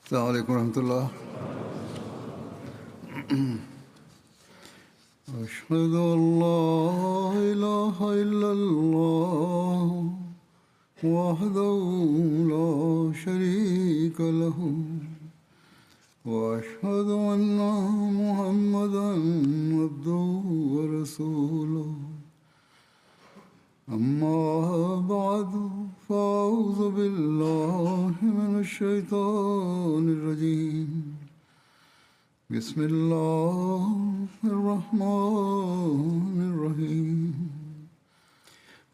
السلام عليكم ورحمة الله. أشهد أن لا إله إلا الله وحده لا شريك له وأشهد أن محمدا عبده ورسوله أما بعد فأعوذ بالله من الشيطان الرجيم بسم الله الرحمن الرحيم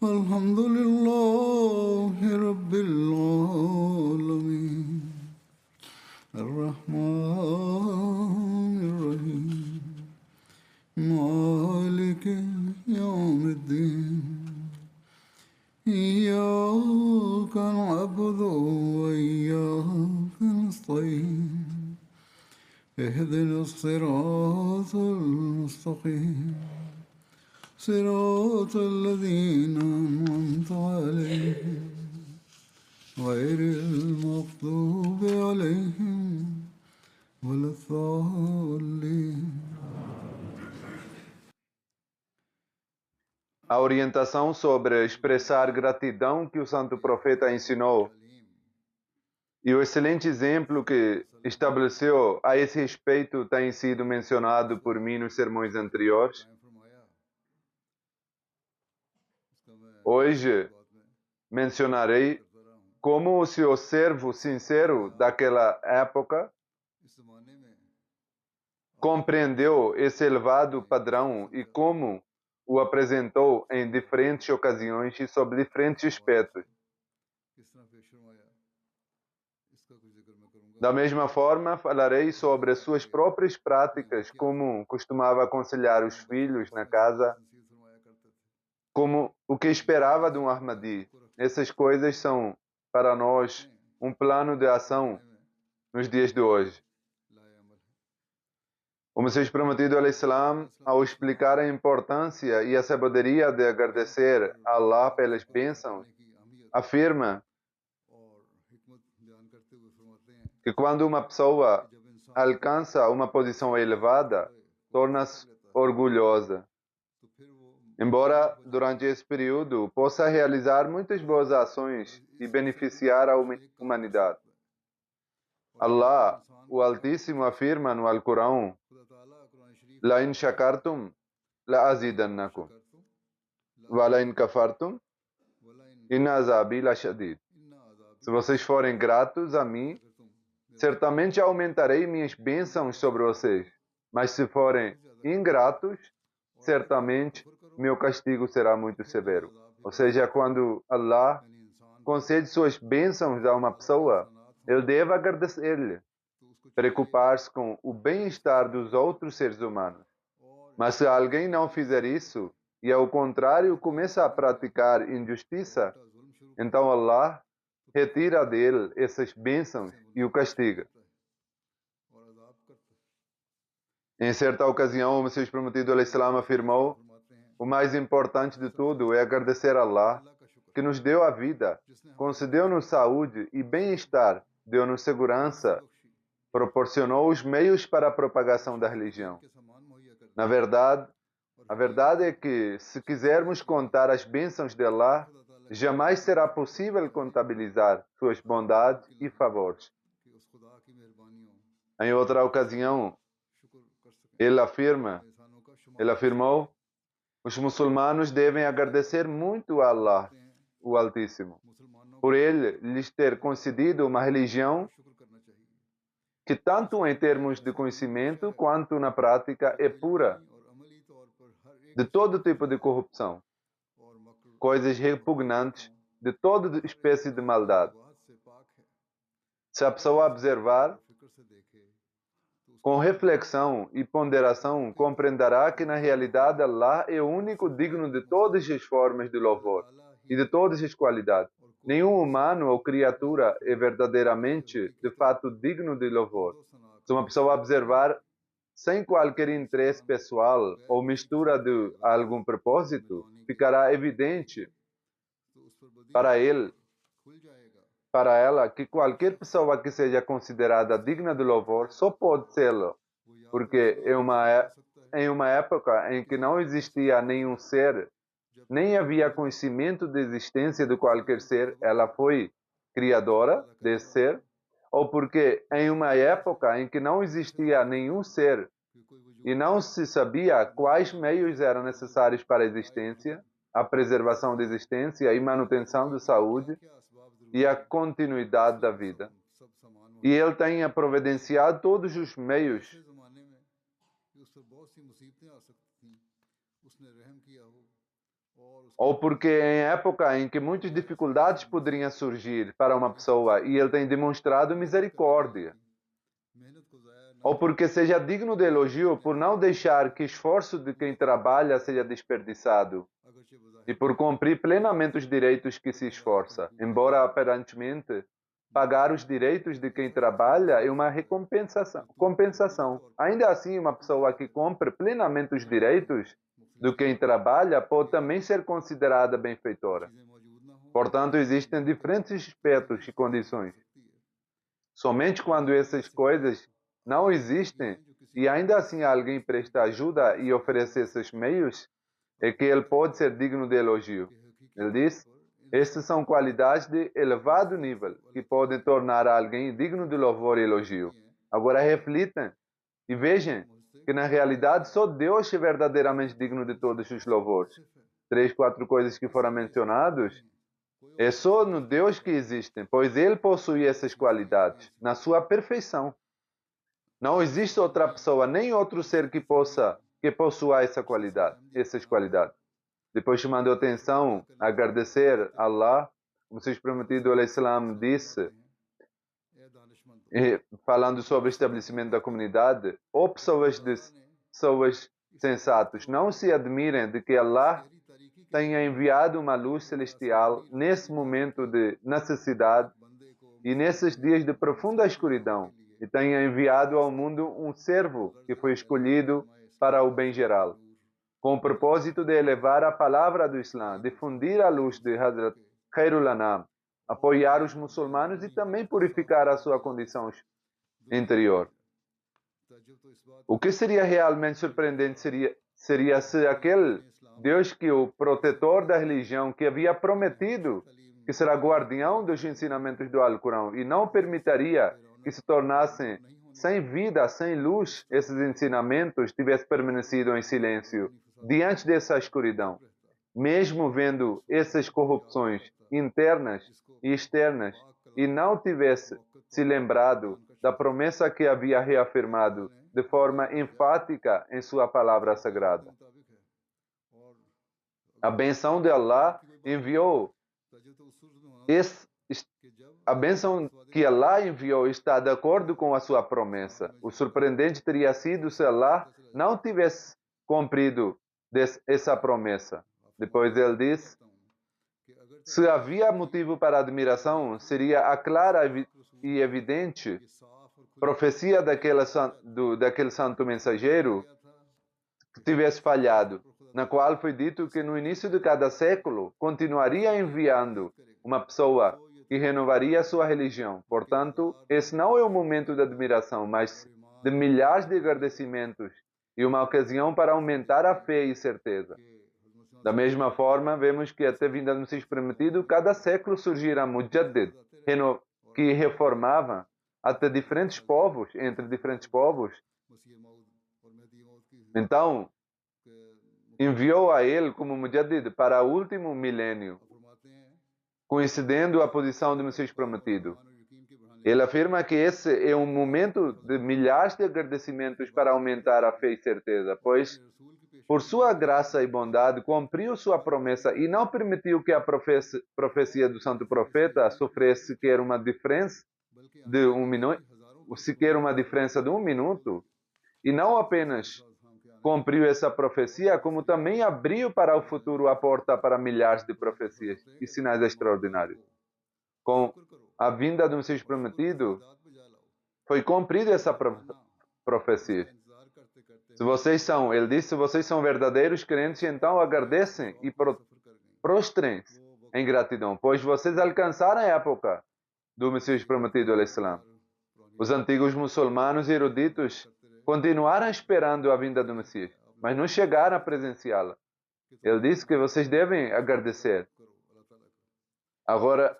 الحمد لله رب العالمين الرحمن الرحيم مالك يوم الدين إياك نعبد وإياك نستعين اهدنا الصراط المستقيم صراط الذين أنعمت عليهم غير المغضوب عليهم ولا الضالين. A orientação sobre expressar gratidão que o Santo Profeta ensinou e o excelente exemplo que estabeleceu a esse respeito tem sido mencionado por mim nos sermões anteriores. Hoje mencionarei como o seu servo sincero daquela época compreendeu esse elevado padrão e como o apresentou em diferentes ocasiões e sob diferentes aspectos. Da mesma forma, falarei sobre as suas próprias práticas, como costumava aconselhar os filhos na casa, como o que esperava de um Ahmadi. Essas coisas são, para nós, um plano de ação nos dias de hoje. O Messias Prometido al-Islam, ao explicar a importância e a sabedoria de agradecer a Allah pelas bênçãos, afirma que quando uma pessoa alcança uma posição elevada, torna-se orgulhosa. Embora durante esse período possa realizar muitas boas ações e beneficiar a humanidade. Allah, o Altíssimo, afirma no Alcorão: La in shakartum la azidannakum wa la in kafartum inna azabi la shadid. Se vocês forem gratos a mim, certamente aumentarei minhas bênçãos sobre vocês. Mas se forem ingratos, certamente meu castigo será muito severo. Ou seja, quando Allah concede suas bênçãos a uma pessoa, ele deve agradecer-lhe, preocupar-se com o bem-estar dos outros seres humanos. Mas se alguém não fizer isso, e ao contrário começa a praticar injustiça, então Allah retira dele essas bênçãos e o castiga. Em certa ocasião, o Messias Prometido al-Islam afirmou: o mais importante de tudo é agradecer a Allah, que nos deu a vida, concedeu-nos saúde e bem-estar, deu-nos segurança, proporcionou os meios para a propagação da religião. Na verdade, a verdade é que, se quisermos contar as bênçãos de Allah, jamais será possível contabilizar suas bondades e favores. Em outra ocasião, ele afirmou: os muçulmanos devem agradecer muito a Allah, o Altíssimo, por ele lhes ter concedido uma religião que tanto em termos de conhecimento quanto na prática é pura de todo tipo de corrupção, coisas repugnantes de toda espécie de maldade. Se a pessoa observar com reflexão e ponderação, compreenderá que na realidade Allah é o único digno de todas as formas de louvor e de todas as qualidades. Nenhum humano ou criatura é verdadeiramente, de fato, digno de louvor. Se uma pessoa observar sem qualquer interesse pessoal ou mistura de algum propósito, ficará evidente para ele para ela que qualquer pessoa que seja considerada digna de louvor só pode sê-lo, porque em uma época em que não existia nenhum ser, nem havia conhecimento da existência de qualquer ser, ela foi criadora desse ser, ou porque em uma época em que não existia nenhum ser e não se sabia quais meios eram necessários para a existência, a preservação da existência e manutenção da saúde e a continuidade da vida. E ele tenha providenciado todos os meios ou porque em época em que muitas dificuldades poderiam surgir para uma pessoa e ele tem demonstrado misericórdia, ou porque seja digno de elogio por não deixar que o esforço de quem trabalha seja desperdiçado e por cumprir plenamente os direitos que se esforça, embora aparentemente pagar os direitos de quem trabalha é uma compensação. Ainda assim, uma pessoa que cumpre plenamente os direitos do quem trabalha pode também ser considerada benfeitora. Portanto, existem diferentes aspectos e condições. Somente quando essas coisas não existem e ainda assim alguém presta ajuda e oferece esses meios, é que ele pode ser digno de elogio. Ele diz: estas são qualidades de elevado nível que podem tornar alguém digno de louvor e elogio. Agora reflitam e vejam que na realidade só Deus é verdadeiramente digno de todos os louvores. 3, 4 coisas que foram mencionadas, é só no Deus que existem, pois Ele possui essas qualidades na sua perfeição. Não existe outra pessoa, nem outro ser que possua essas qualidades. Depois chamando a atenção, agradecer a Allah, como seus prometido al-Islam disse, falando sobre o estabelecimento da comunidade, ou pessoas sensatas, não se admirem de que Allah tenha enviado uma luz celestial nesse momento de necessidade e nesses dias de profunda escuridão, e tenha enviado ao mundo um servo que foi escolhido para o bem geral, com o propósito de elevar a palavra do Islã, difundir a luz de Hazrat Khairul Anam, apoiar os muçulmanos e também purificar a sua condição interior. O que seria realmente surpreendente seria se aquele Deus que o protetor da religião, que havia prometido que será guardião dos ensinamentos do Alcorão e não permitiria que se tornassem sem vida, sem luz, esses ensinamentos tivesse permanecido em silêncio diante dessa escuridão, mesmo vendo essas corrupções internas e externas, e não tivesse se lembrado da promessa que havia reafirmado de forma enfática em sua palavra sagrada. A benção de Allah enviou a bênção que Allah enviou está de acordo com a sua promessa. O surpreendente teria sido se Allah não tivesse cumprido essa promessa. Depois ele diz: se havia motivo para admiração, seria a clara e evidente profecia daquele santo mensageiro que tivesse falhado, na qual foi dito que no início de cada século continuaria enviando uma pessoa que renovaria a sua religião. Portanto, esse não é um momento de admiração, mas de milhares de agradecimentos e uma ocasião para aumentar a fé e certeza. Da mesma forma, vemos que até vinda do Messias prometido, cada século surgirá Mujaddid, que reformava até diferentes povos, entre diferentes povos. Então, enviou a ele como Mujaddid para o último milênio, coincidendo a posição do Messias prometido. Ele afirma que esse é um momento de milhares de agradecimentos para aumentar a fé e certeza, pois, por sua graça e bondade, cumpriu sua promessa e não permitiu que a profecia do santo profeta sofresse sequer uma diferença de um minuto, e não apenas cumpriu essa profecia, como também abriu para o futuro a porta para milhares de profecias e sinais extraordinários. Com a vinda do Messias prometido, foi cumprida essa profecia. Ele disse, se vocês são verdadeiros crentes, então agradecem e prostrem-se em gratidão, pois vocês alcançaram a época do Messias prometido, al-Islam. Os antigos muçulmanos eruditos continuaram esperando a vinda do Messias, mas não chegaram a presenciá-la. Ele disse que vocês devem agradecer. Agora,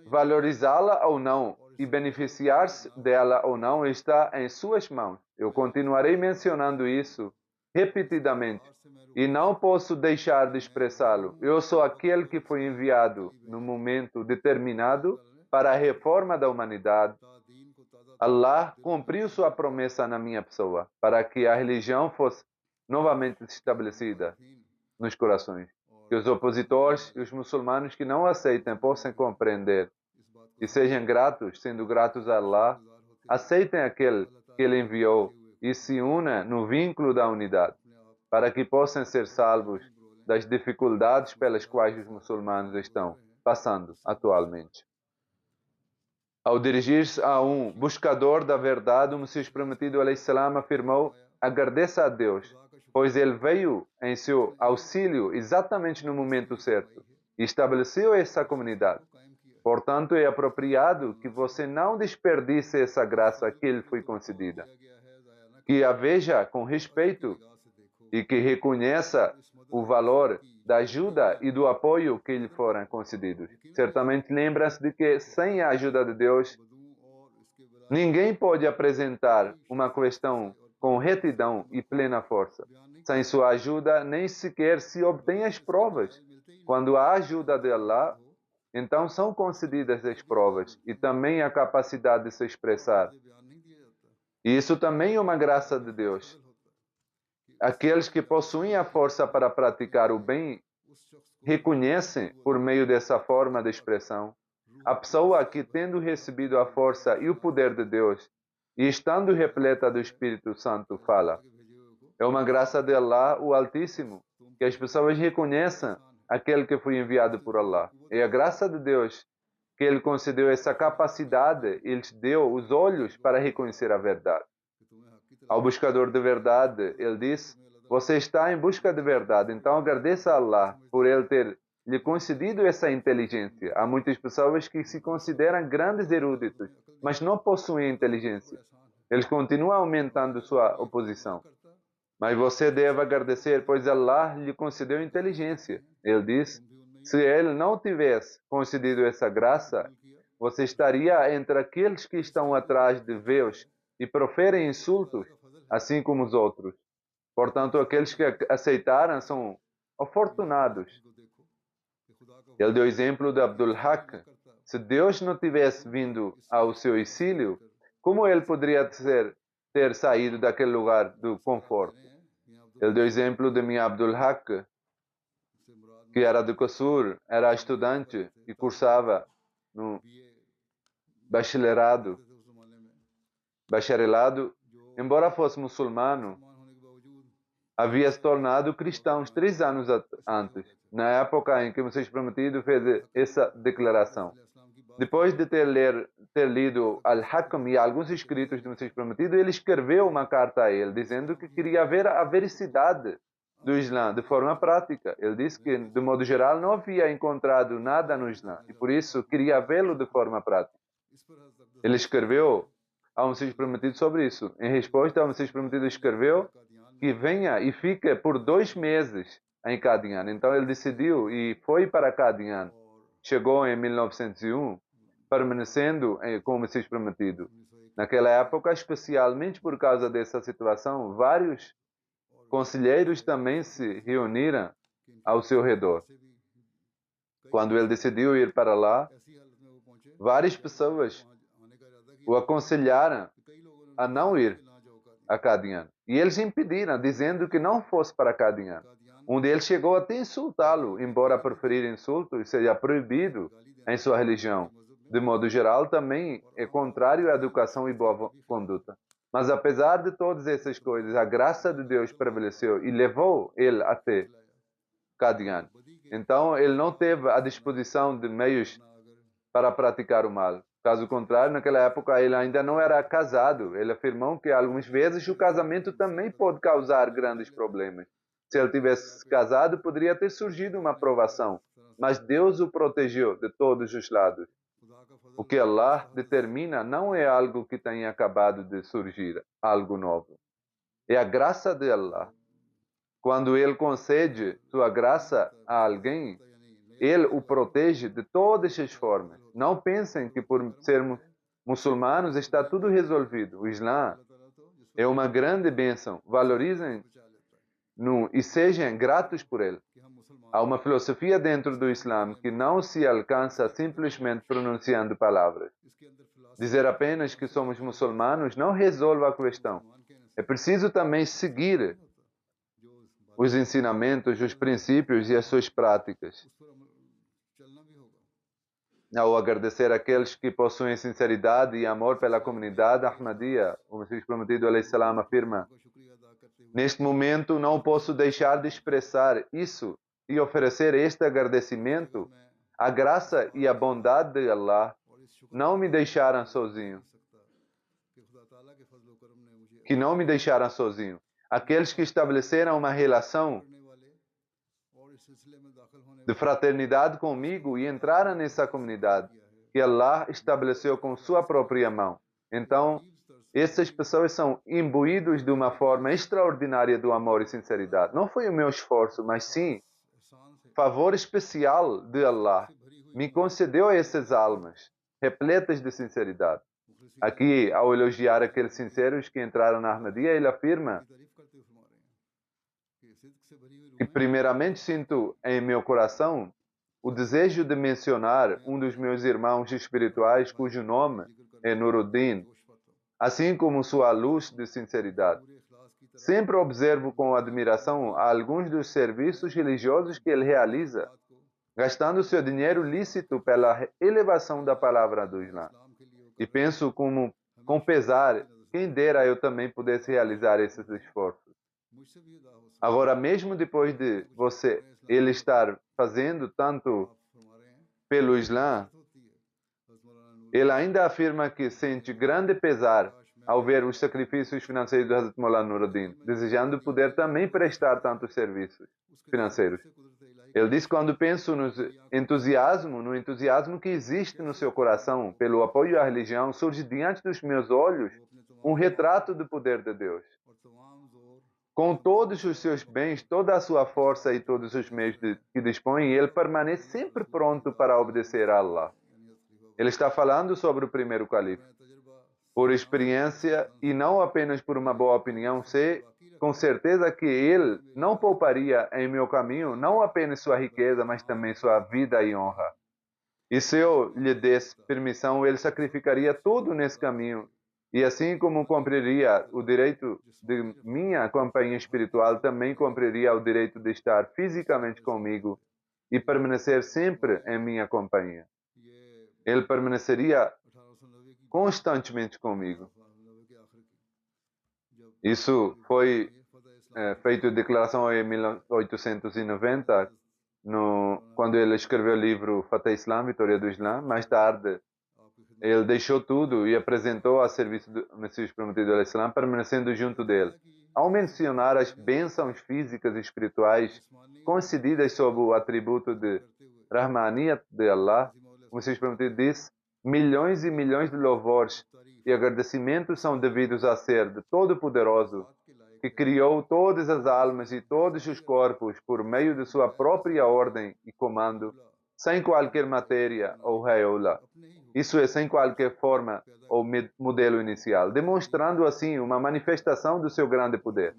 valorizá-la ou não e beneficiar-se dela ou não está em suas mãos. Eu continuarei mencionando isso repetidamente e não posso deixar de expressá-lo. Eu sou aquele que foi enviado no momento determinado para a reforma da humanidade. Allah cumpriu sua promessa na minha pessoa para que a religião fosse novamente estabelecida nos corações. Que os opositores e os muçulmanos que não aceitem possam compreender e sejam gratos, sendo gratos a Allah, aceitem aquele que Ele enviou e se unam no vínculo da unidade, para que possam ser salvos das dificuldades pelas quais os muçulmanos estão passando atualmente. Ao dirigir-se a um buscador da verdade, o Messias prometido al-Islam afirmou: agradeça a Deus, pois Ele veio em seu auxílio exatamente no momento certo e estabeleceu essa comunidade. Portanto, é apropriado que você não desperdice essa graça que lhe foi concedida, que a veja com respeito e que reconheça o valor da ajuda e do apoio que lhe foram concedidos. Certamente lembra-se de que, sem a ajuda de Deus, ninguém pode apresentar uma questão com retidão e plena força. Sem sua ajuda, nem sequer se obtém as provas. Quando há ajuda de Allah, então são concedidas as provas e também a capacidade de se expressar. E isso também é uma graça de Deus. Aqueles que possuem a força para praticar o bem reconhecem, por meio dessa forma de expressão, a pessoa que, tendo recebido a força e o poder de Deus e estando repleta do Espírito Santo, fala. É uma graça de Allah, o Altíssimo, que as pessoas reconheçam aquele que foi enviado por Allah. É a graça de Deus que Ele concedeu essa capacidade, Ele te deu os olhos para reconhecer a verdade. Ao buscador de verdade, Ele diz: você está em busca de verdade, então agradeça a Allah por Ele ter lhe concedido essa inteligência. Há muitas pessoas que se consideram grandes eruditos, mas não possuem inteligência. Eles continuam aumentando sua oposição. Mas você deve agradecer, pois Allah lhe concedeu inteligência. Ele diz: se Ele não tivesse concedido essa graça, você estaria entre aqueles que estão atrás de véus e proferem insultos, assim como os outros. Portanto, aqueles que aceitaram são afortunados. Ele deu o exemplo de Abdul Haq. Se Deus não tivesse vindo ao seu exílio, como ele poderia ter saído daquele lugar do conforto? Ele deu o exemplo de minha Abdul Haq, que era de Qasur, era estudante e cursava no bacharelado. Embora fosse muçulmano, havia se tornado cristão 3 anos antes, na época em que o Messias prometido fez essa declaração. Depois de ter lido Al-Hakam e alguns escritos do Messias prometido, ele escreveu uma carta a ele, dizendo que queria ver a vericidade do Islã de forma prática. Ele disse que, de modo geral, não havia encontrado nada no Islã e, por isso, queria vê-lo de forma prática. Ele escreveu ao Messias prometido sobre isso. Em resposta, ao Messias prometido escreveu que venha e fique por 2 meses em Qadian. Então ele decidiu e foi para Qadian. Chegou em 1901, permanecendo com o Messias prometido. Naquela época, especialmente por causa dessa situação, vários conselheiros também se reuniram ao seu redor. Quando ele decidiu ir para lá, várias pessoas o aconselharam a não ir a Qadian. E eles impediram, dizendo que não fosse para Qadian. Um deles chegou até a insultá-lo, embora preferir insulto e seja proibido em sua religião. De modo geral, também é contrário à educação e boa conduta. Mas apesar de todas essas coisas, a graça de Deus prevaleceu e levou ele até Qadian. Então, ele não teve a disposição de meios para praticar o mal. Caso contrário, naquela época ele ainda não era casado. Ele afirmou que algumas vezes o casamento também pode causar grandes problemas. Se ele tivesse casado, poderia ter surgido uma provação, mas Deus o protegeu de todos os lados. O que Allah determina não é algo que tenha acabado de surgir, algo novo. É a graça de Allah. Quando Ele concede sua graça a alguém, Ele o protege de todas as formas. Não pensem que por sermos muçulmanos está tudo resolvido. O Islã é uma grande bênção. Valorizem-no e sejam gratos por ele. Há uma filosofia dentro do Islã que não se alcança simplesmente pronunciando palavras. Dizer apenas que somos muçulmanos não resolve a questão. É preciso também seguir os ensinamentos, os princípios e as suas práticas. Ao agradecer àqueles que possuem sinceridade e amor pela comunidade Ahmadiyya, o Messias Prometido ﷺ afirma: neste momento não posso deixar de expressar isso e oferecer este agradecimento. A graça e a bondade de Allah não me deixaram sozinho. Que não me deixaram sozinho. Aqueles que estabeleceram uma relação de fraternidade comigo e entraram nessa comunidade que Allah estabeleceu com sua própria mão. Então, essas pessoas são imbuídos de uma forma extraordinária do amor e sinceridade. Não foi o meu esforço, mas sim favor especial de Allah. Me concedeu essas almas repletas de sinceridade. Aqui, ao elogiar aqueles sinceros que entraram na Ahmadiyya, ele afirma que primeiramente sinto em meu coração o desejo de mencionar um dos meus irmãos espirituais cujo nome é Nuruddin, assim como sua luz de sinceridade. Sempre observo com admiração alguns dos serviços religiosos que ele realiza, gastando seu dinheiro lícito pela elevação da palavra do Islã. E penso com pesar, quem dera eu também pudesse realizar esses esforços. Agora, mesmo depois de ele estar fazendo tanto pelo Islã, ele ainda afirma que sente grande pesar ao ver os sacrifícios financeiros do Hazrat Maulana Nuruddin, desejando poder também prestar tantos serviços financeiros. Ele diz: quando penso no entusiasmo que existe no seu coração pelo apoio à religião, surge diante dos meus olhos um retrato do poder de Deus. Com todos os seus bens, toda a sua força e todos os meios que dispõe, ele permanece sempre pronto para obedecer a Allah. Ele está falando sobre o primeiro califa. Por experiência e não apenas por uma boa opinião, sei com certeza que ele não pouparia em meu caminho não apenas sua riqueza, mas também sua vida e honra. E se eu lhe desse permissão, ele sacrificaria tudo nesse caminho. E assim como cumpriria o direito de minha companhia espiritual, também cumpriria o direito de estar fisicamente comigo e permanecer sempre em minha companhia. Ele permaneceria constantemente comigo. Isso foi feito declaração em 1890, quando ele escreveu o livro Fatah Islam, Vitória do Islã. Mais tarde, ele deixou tudo e apresentou a serviço do Messias Prometido ao Islã, permanecendo junto dele. Ao mencionar as bênçãos físicas e espirituais concedidas sob o atributo de Rahmaniyat de Allah, o Messias Prometido disse: milhões e milhões de louvores e agradecimentos são devidos a ser de Todo-Poderoso, que criou todas as almas e todos os corpos por meio de sua própria ordem e comando, sem qualquer matéria ou reola. Isso é, sem qualquer forma ou modelo inicial, demonstrando assim uma manifestação do seu grande poder.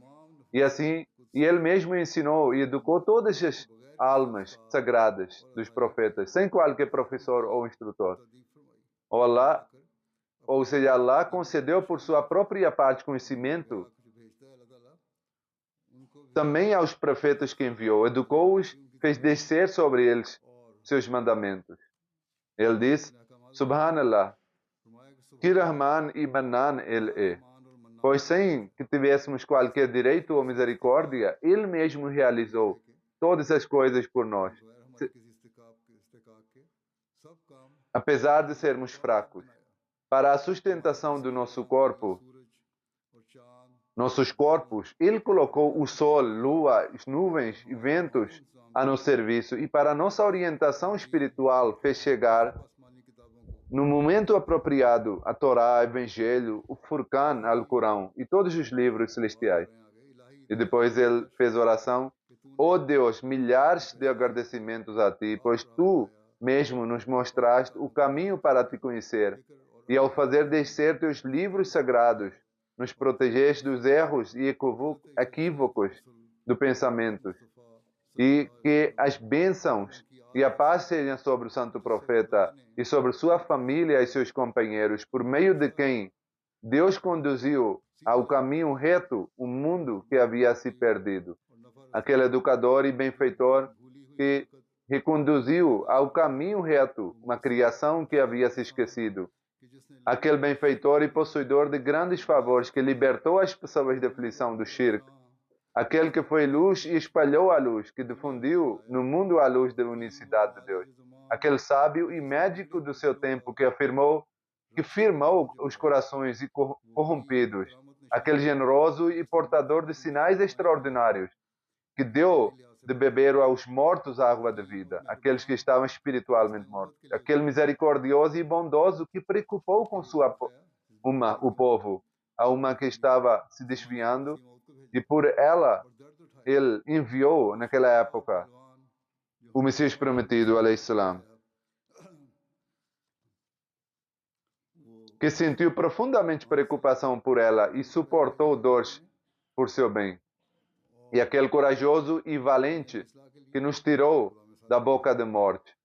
E assim, ele mesmo ensinou e educou todas as almas sagradas dos profetas, sem qualquer professor ou instrutor. Ou seja, Allah concedeu por sua própria parte conhecimento também aos profetas que enviou, educou-os, fez descer sobre eles seus mandamentos. Ele diz: Subhanallah, que Rahman e Manan ele é. Pois sem que tivéssemos qualquer direito ou misericórdia, ele mesmo realizou todas as coisas por nós. Apesar de sermos fracos, para a sustentação do nossos corpos, ele colocou o sol, lua, as nuvens e ventos a nosso serviço, e para a nossa orientação espiritual fez chegar no momento apropriado, a Torá, o Evangelho, o Furqan, Alcorão e todos os livros celestiais. E depois ele fez oração: ó Deus, milhares de agradecimentos a ti, pois tu mesmo nos mostraste o caminho para te conhecer, e ao fazer descer teus livros sagrados, nos protegeste dos erros e equívocos do pensamento, e que as bênçãos e a paz sejam sobre o santo profeta e sobre sua família e seus companheiros, por meio de quem Deus conduziu ao caminho reto o mundo que havia se perdido. Aquele educador e benfeitor que reconduziu ao caminho reto uma criação que havia se esquecido. Aquele benfeitor e possuidor de grandes favores que libertou as pessoas da aflição do shirk. Aquele que foi luz e espalhou a luz, que difundiu no mundo a luz da unicidade de Deus. Aquele sábio e médico do seu tempo que firmou os corações corrompidos. Aquele generoso e portador de sinais extraordinários, que deu de beber aos mortos a água da vida, aqueles que estavam espiritualmente mortos. Aquele misericordioso e bondoso que preocupou com o povo, a uma que estava se desviando, e por ela ele enviou naquela época o Messias prometido, alayhi salam, que sentiu profundamente preocupação por ela e suportou dores por seu bem. E aquele corajoso e valente que nos tirou da boca da morte.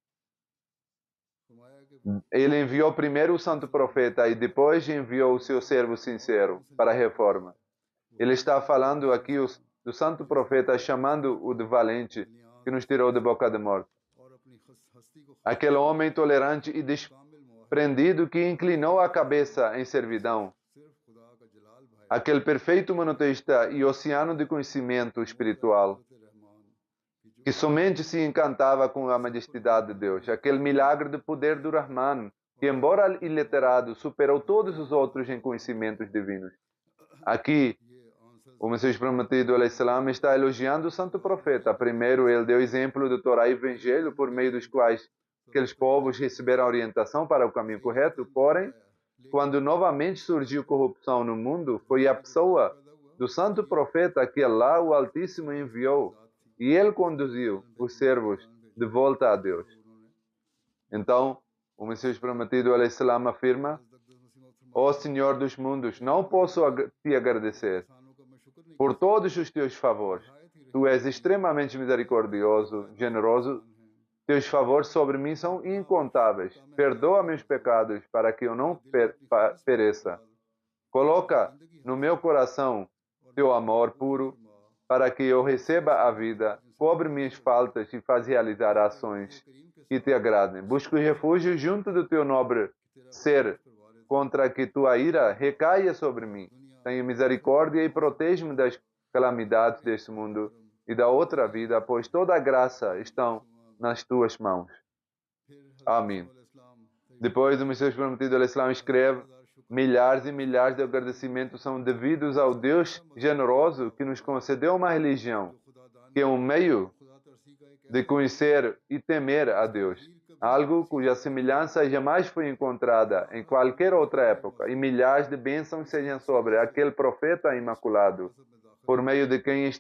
Ele enviou primeiro o santo profeta e depois enviou o seu servo sincero para a reforma. Ele está falando aqui do santo profeta, chamando-o de valente que nos tirou da boca da morte. Aquele homem tolerante e desprendido que inclinou a cabeça em servidão. Aquele perfeito monoteísta e oceano de conhecimento espiritual, que somente se encantava com a majestade de Deus. Aquele milagre de poder do Rahman, que, embora iliterado, superou todos os outros em conhecimentos divinos. Aqui, o Messias prometido, alayhi salam, está elogiando o santo profeta. Primeiro, ele deu exemplo do Torá e Evangelho, por meio dos quais aqueles povos receberam orientação para o caminho correto. Porém, quando novamente surgiu corrupção no mundo, foi a pessoa do santo profeta que Allah, o Altíssimo, enviou, e ele conduziu os servos de volta a Deus. Então, o Messias prometido, alayhi salam, afirma: ó Senhor dos mundos, não posso te agradecer por todos os teus favores. Tu és extremamente misericordioso, generoso. Teus favores sobre mim são incontáveis. Perdoa meus pecados para que eu não pereça. Coloca no meu coração teu amor puro para que eu receba a vida. Cobre minhas faltas e faz realizar ações que te agradem. Busco refúgio junto do teu nobre ser contra que tua ira recaia sobre mim. Tenha misericórdia e protege-me das calamidades deste mundo e da outra vida, pois toda a graça está nas tuas mãos. Amém. Depois o Messias prometido, alayhi salam, escreve: milhares e milhares de agradecimentos são devidos ao Deus generoso que nos concedeu uma religião, que é um meio de conhecer e temer a Deus, algo cuja semelhança jamais foi encontrada em qualquer outra época, e milhares de bênçãos sejam sobre aquele profeta imaculado, por meio de quem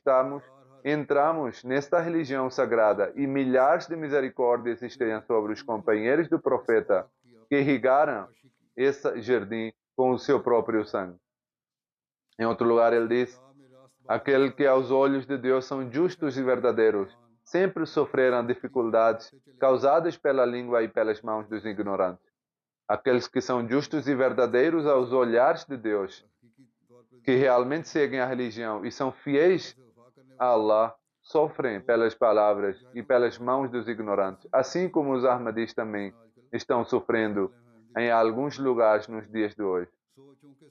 entramos nesta religião sagrada, e milhares de misericórdias estejam sobre os companheiros do profeta que irrigaram esse jardim com o seu próprio sangue. Em outro lugar ele diz: aquele que aos olhos de Deus são justos e verdadeiros, sempre sofreram dificuldades causadas pela língua e pelas mãos dos ignorantes. Aqueles que são justos e verdadeiros aos olhares de Deus, que realmente seguem a religião e são fiéis a Allah, sofrem pelas palavras e pelas mãos dos ignorantes, assim como os Ahmadis também estão sofrendo em alguns lugares nos dias de hoje.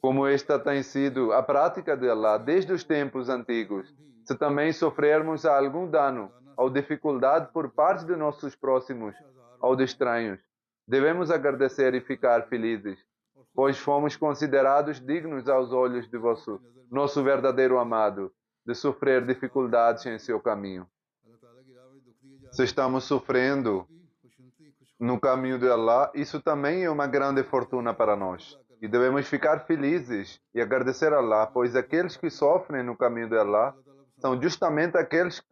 Como esta tem sido a prática de Allah desde os tempos antigos, se também sofrermos algum dano ou dificuldade por parte de nossos próximos ou de estranhos, devemos agradecer e ficar felizes, pois fomos considerados dignos aos olhos de nosso verdadeiro amado, de sofrer dificuldades em seu caminho. Se estamos sofrendo no caminho de Allah, isso também é uma grande fortuna para nós. E devemos ficar felizes e agradecer a Allah, pois aqueles que sofrem no caminho de Allah são justamente aqueles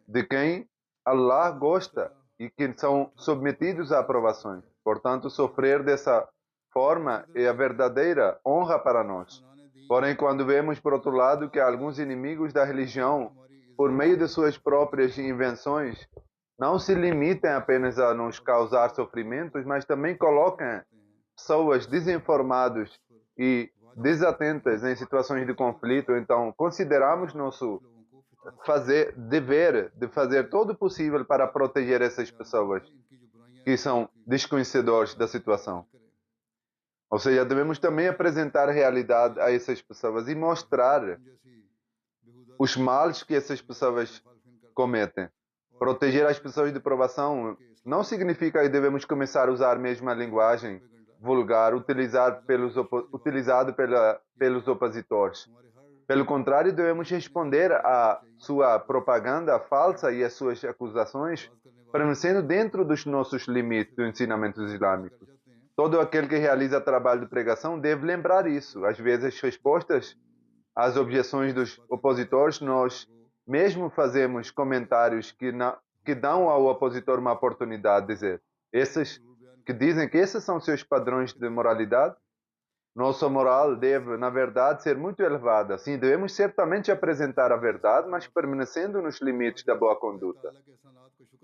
de quem Allah gosta e que são submetidos a aprovações. Portanto, sofrer dessa forma é a verdadeira honra para nós. Porém, quando vemos, por outro lado, que alguns inimigos da religião, por meio de suas próprias invenções, não se limitem apenas a nos causar sofrimentos, mas também colocam pessoas desinformadas e desatentas em situações de conflito, então consideramos nosso dever de fazer todo o possível para proteger essas pessoas que são desconhecedores da situação. Ou seja, devemos também apresentar a realidade a essas pessoas e mostrar os males que essas pessoas cometem. Proteger as pessoas de provação não significa que devemos começar a usar a mesma linguagem vulgar utilizada pelos opositores. Pelo contrário, devemos responder à sua propaganda falsa e às suas acusações, permanecendo dentro dos nossos limites dos ensinamentos islâmicos. Todo aquele que realiza trabalho de pregação deve lembrar isso. Às vezes, as respostas às objeções dos opositores, nós mesmo fazemos comentários que dão ao opositor uma oportunidade de dizer. Esses que dizem que esses são seus padrões de moralidade, nossa moral deve, na verdade, ser muito elevada. Sim, devemos certamente apresentar a verdade, mas permanecendo nos limites da boa conduta.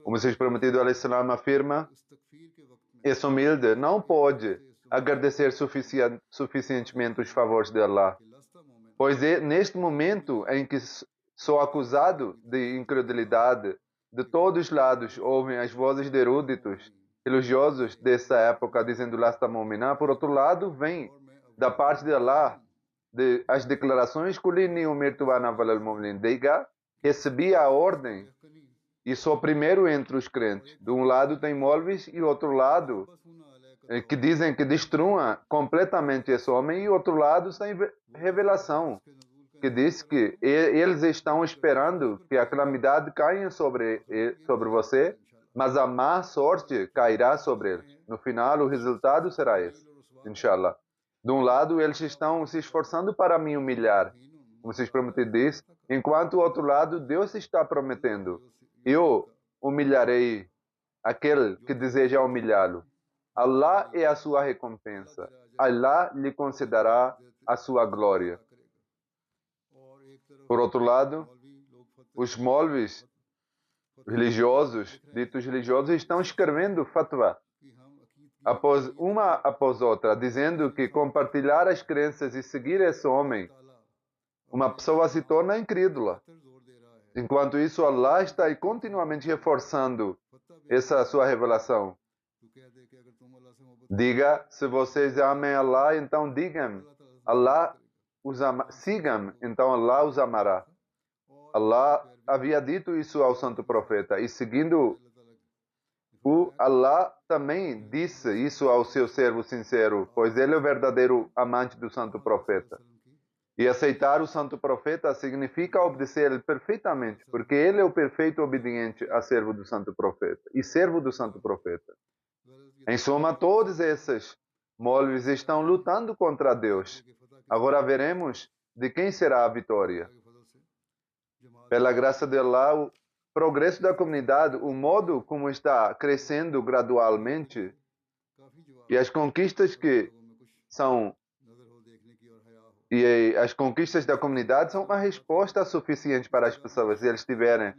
O Messias Prometido Al-Islam afirma, esse humilde não pode agradecer suficientemente os favores de Allah, pois é neste momento em que sou acusado de incredulidade, de todos os lados ouvem as vozes de eruditos, religiosos dessa época, dizendo Lasta Mu'minah. Por outro lado, vem da parte de Allah as declarações Kulini umirtu ana walal mu'minin. Diga, recebi a ordem e sou primeiro entre os crentes. De um lado tem Molvis e outro lado que dizem que destruam completamente esse homem, e outro lado tem revelação que diz que eles estão esperando que a calamidade caia sobre você, mas a má sorte cairá sobre eles. No final, o resultado será esse, inshallah. De um lado, eles estão se esforçando para me humilhar, como vocês prometido diz, enquanto do outro lado, Deus está prometendo, eu humilharei aquele que deseja humilhá-lo. Allah é a sua recompensa. Allah lhe concederá a sua glória. Por outro lado, os molvis religiosos, ditos religiosos, estão escrevendo fatwa uma após outra, dizendo que compartilhar as crenças e seguir esse homem, uma pessoa se torna incrédula. Enquanto isso, Allah está continuamente reforçando essa sua revelação. Diga, se vocês amem Allah, então digam, sigam, então Allah os amará. Allah havia dito isso ao santo profeta, e seguindo Allah também disse isso ao seu servo sincero, pois ele é o verdadeiro amante do santo profeta. E aceitar o santo profeta significa obedecer-lhe perfeitamente, porque ele é o perfeito obediente a servo do santo profeta e servo do santo profeta. Em suma, todos esses molves estão lutando contra Deus. Agora veremos de quem será a vitória. Pela graça de Allah, o progresso da comunidade, o modo como está crescendo gradualmente e as conquistas as conquistas da comunidade são uma resposta suficiente para as pessoas, se eles tiverem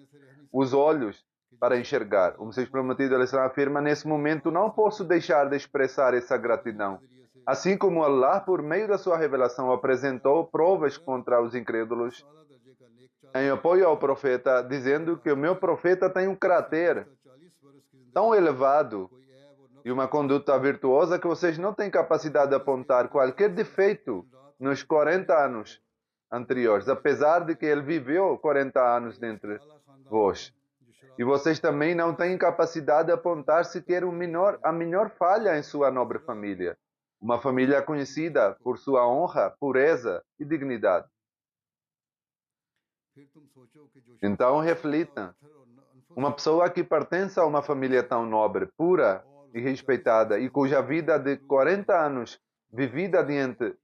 os olhos para enxergar. O Messias Prometido Al-Islam afirma, nesse momento não posso deixar de expressar essa gratidão. Assim como Allah, por meio da sua revelação, apresentou provas contra os incrédulos em apoio ao profeta, dizendo que o meu profeta tem um caráter tão elevado e uma conduta virtuosa que vocês não têm capacidade de apontar qualquer defeito nos 40 anos anteriores, apesar de que ele viveu 40 anos dentre vós. E vocês também não têm capacidade de apontar sequer a menor falha em sua nobre família. Uma família conhecida por sua honra, pureza e dignidade. Então reflitam. Uma pessoa que pertence a uma família tão nobre, pura e respeitada e cuja vida de 40 anos vivida diante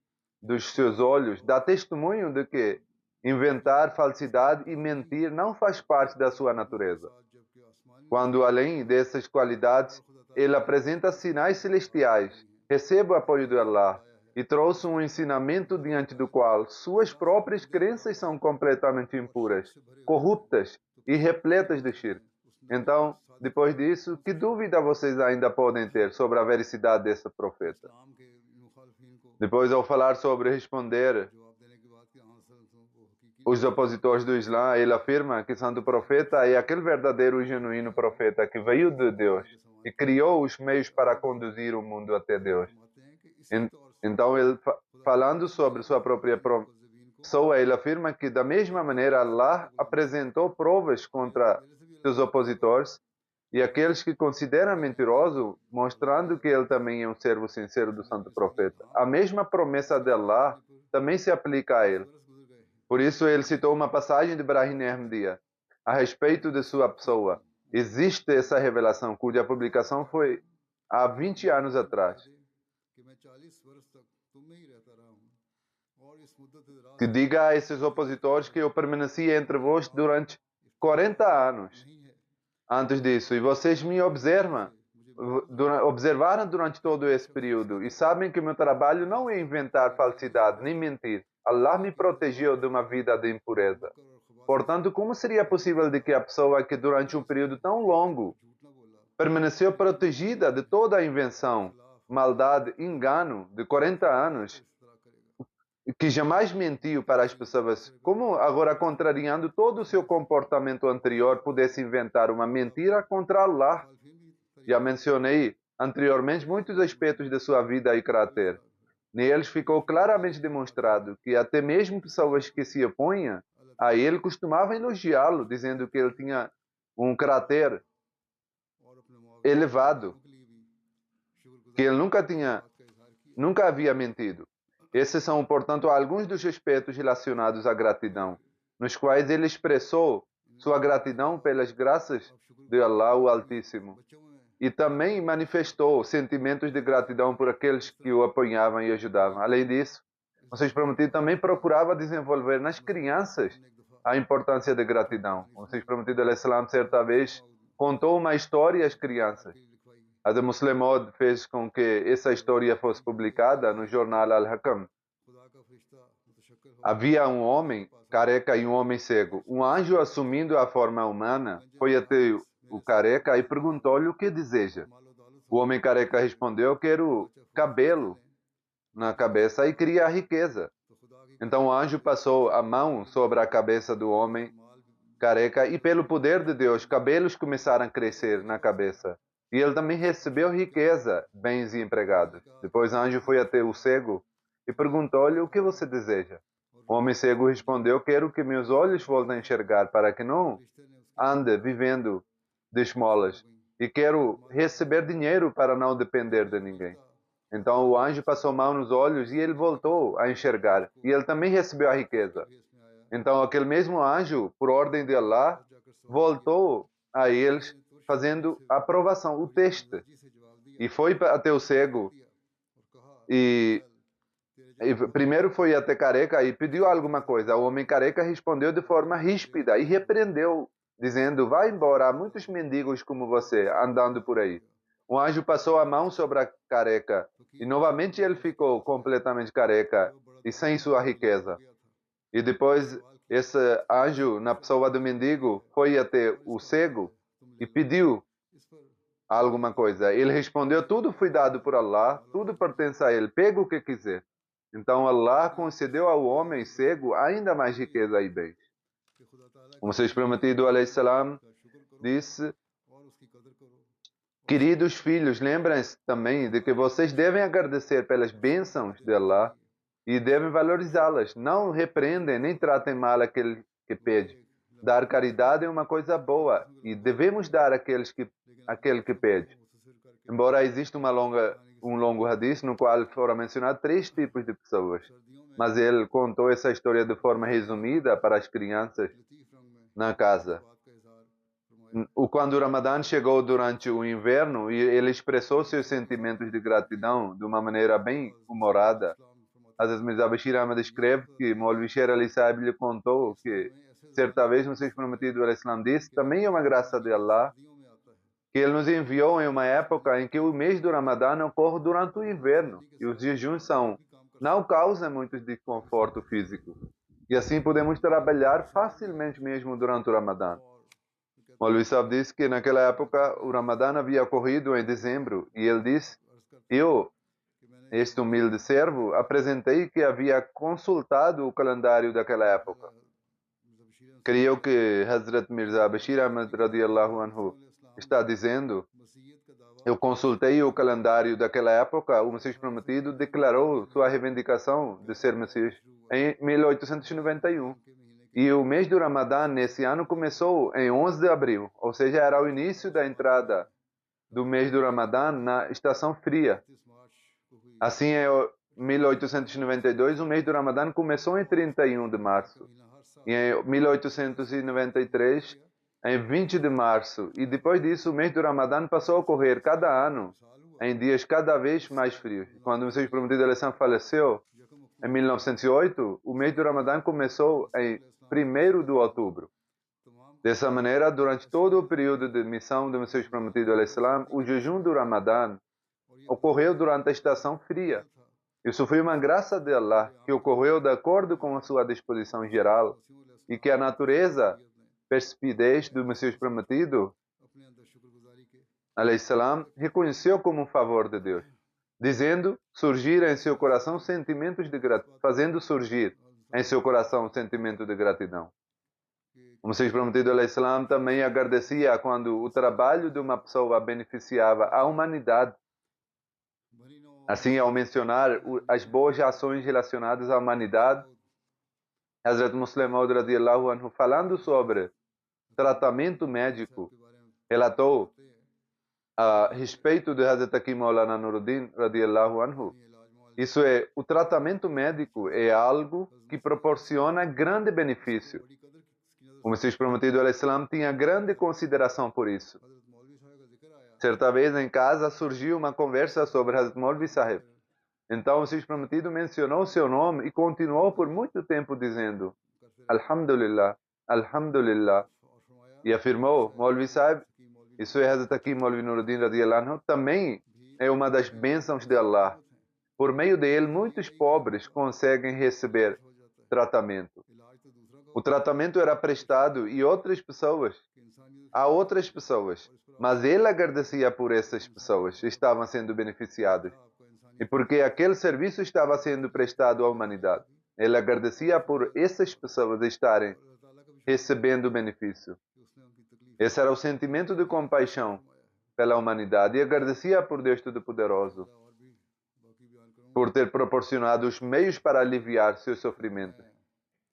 dos seus olhos dá testemunho de que inventar falsidade e mentir não faz parte da sua natureza. Quando, além dessas qualidades, ele apresenta sinais celestiais, recebe o apoio de Allah e trouxe um ensinamento diante do qual suas próprias crenças são completamente impuras, corruptas e repletas de shirk. Então, depois disso, que dúvida vocês ainda podem ter sobre a veracidade desse profeta? Depois, ao falar sobre responder os opositores do Islã, ele afirma que Santo Profeta é aquele verdadeiro e genuíno profeta que veio de Deus e criou os meios para conduzir o mundo até Deus. Então, ele, falando sobre sua própria pessoa, ele afirma que, da mesma maneira, Allah apresentou provas contra seus opositores e aqueles que consideram mentiroso, mostrando que ele também é um servo sincero do Santo Profeta. A mesma promessa de Allah também se aplica a ele. Por isso, ele citou uma passagem de Ibrahim Ahmadiyya a respeito de sua pessoa. Existe essa revelação, cuja publicação foi há 20 anos atrás. Que diga a esses opositores que eu permaneci entre vós durante 40 anos antes disso, e vocês me observaram durante todo esse período e sabem que meu trabalho não é inventar falsidade nem mentir. Allah me protegeu de uma vida de impureza. Portanto, como seria possível de que a pessoa que durante um período tão longo permaneceu protegida de toda a invenção, maldade, engano de 40 anos, que jamais mentiu para as pessoas, como agora contrariando todo o seu comportamento anterior, pudesse inventar uma mentira contra Allah? Já mencionei anteriormente muitos aspectos de sua vida e caráter. Neles ficou claramente demonstrado que até mesmo pessoas que se opunham a ele costumavam elogiá-lo, dizendo que ele tinha um caráter elevado, que ele nunca havia mentido. Esses são, portanto, alguns dos aspectos relacionados à gratidão, nos quais ele expressou sua gratidão pelas graças de Allah, o Altíssimo, e também manifestou sentimentos de gratidão por aqueles que o apoiavam e ajudavam. Além disso, o Senhor Prometido também procurava desenvolver nas crianças a importância da gratidão. O Senhor Prometido, al-Islam, certa vez, contou uma história às crianças. A de Muslim Maud fez com que essa história fosse publicada no jornal Al-Hakam. Havia um homem careca e um homem cego. Um anjo, assumindo a forma humana, foi até o careca e perguntou-lhe o que deseja. O homem careca respondeu: quero cabelo na cabeça e queria a riqueza. Então o anjo passou a mão sobre a cabeça do homem careca e, pelo poder de Deus, cabelos começaram a crescer na cabeça. E ele também recebeu riqueza, bens e empregados. Depois o anjo foi até o cego e perguntou-lhe: o que você deseja? O homem cego respondeu: quero que meus olhos voltem a enxergar para que não ande vivendo de esmolas. E quero receber dinheiro para não depender de ninguém. Então o anjo passou a mão nos olhos e ele voltou a enxergar. E ele também recebeu a riqueza. Então aquele mesmo anjo, por ordem de Allah, voltou a eles fazendo a aprovação, o teste. E foi até o cego. E primeiro foi até careca e pediu alguma coisa. O homem careca respondeu de forma ríspida e repreendeu, dizendo: vai embora, há muitos mendigos como você andando por aí. O anjo passou a mão sobre a careca e novamente ele ficou completamente careca e sem sua riqueza. E depois esse anjo, na pessoa do mendigo, foi até o cego e pediu alguma coisa. Ele respondeu: tudo foi dado por Allah, tudo pertence a ele, pega o que quiser. Então Allah concedeu ao homem cego ainda mais riqueza e bens. O Messias Prometido, alayhi salam, disse: queridos filhos, lembrem-se também de que vocês devem agradecer pelas bênçãos de Allah e devem valorizá-las. Não repreendem nem tratem mal aquele que pede. Dar caridade é uma coisa boa e devemos dar àquele que pede. Embora exista um longo hadith no qual foram mencionados 3 tipos de pessoas, mas ele contou essa história de forma resumida para as crianças na casa. Quando o Ramadã chegou durante o inverno, e ele expressou seus sentimentos de gratidão de uma maneira bem humorada. Hazrat Mirza Bashir Ahmad escreve que Maulvi Sher Ali Sahib lhe contou que certa vez Messias Prometido al-Islam disse: também é uma graça de Allah que ele nos enviou em uma época em que o mês do Ramadã ocorre durante o inverno e os jejuns não causam muito desconforto físico. E assim podemos trabalhar facilmente mesmo durante o Ramadã. Maulvi Sahib disse que naquela época o Ramadã havia ocorrido em dezembro e ele disse: eu, este humilde servo, apresentei que havia consultado o calendário daquela época. Creio que Hazrat Mirza Bashir Ahmad radiallahu anhu está dizendo: eu consultei o calendário daquela época, o Messias Prometido declarou sua reivindicação de ser Messias em 1891. E o mês do Ramadã nesse ano começou em 11 de abril, ou seja, era o início da entrada do mês do Ramadã na estação fria. Assim, em 1892, o mês do Ramadã começou em 31 de março. E em 1893, em 20 de março. E depois disso, o mês do Ramadã passou a ocorrer cada ano, em dias cada vez mais frios. Quando o Messias Prometido al-Islam faleceu, em 1908, o mês do Ramadã começou em 1º de outubro. Dessa maneira, durante todo o período de missão do Messias Prometido al-Islam, o jejum do Ramadã ocorreu durante a estação fria. Isso foi uma graça de Allah, que ocorreu de acordo com a sua disposição geral e que a natureza perspidez do Messias Prometido al-Islam reconheceu como um favor de Deus, dizendo surgir em seu coração sentimentos de gratidão, fazendo surgir em seu coração um sentimento de gratidão. O Messias Prometido al-Islam também agradecia quando o trabalho de uma pessoa beneficiava a humanidade. Assim, ao mencionar as boas ações relacionadas à humanidade, Hazrat Muslim Maud radiallahu anhu, falando sobre tratamento médico, relatou a respeito de Hazrat Taqi Maulana Nuruddin radiallahu anhu. Isso é, o tratamento médico é algo que proporciona grande benefício. O Messias Prometido al-Islam tinha grande consideração por isso. Certa vez em casa surgiu uma conversa sobre Hazrat Maulvi Sahib. Então o Messias Prometido mencionou seu nome e continuou por muito tempo dizendo Alhamdulillah, Alhamdulillah. E afirmou, Maulvi Sahib, isso é Hazrat Taqi Maulvi Nuruddin radiallahu anhu, também é uma das bênçãos de Allah. Por meio dele, muitos pobres conseguem receber tratamento. O tratamento era prestado a outras pessoas, mas ele agradecia por essas pessoas que estavam sendo beneficiadas. E porque aquele serviço estava sendo prestado à humanidade. Ele agradecia por essas pessoas estarem recebendo benefício. Esse era o sentimento de compaixão pela humanidade e agradecia por Deus Todo-Poderoso por ter proporcionado os meios para aliviar seus sofrimentos.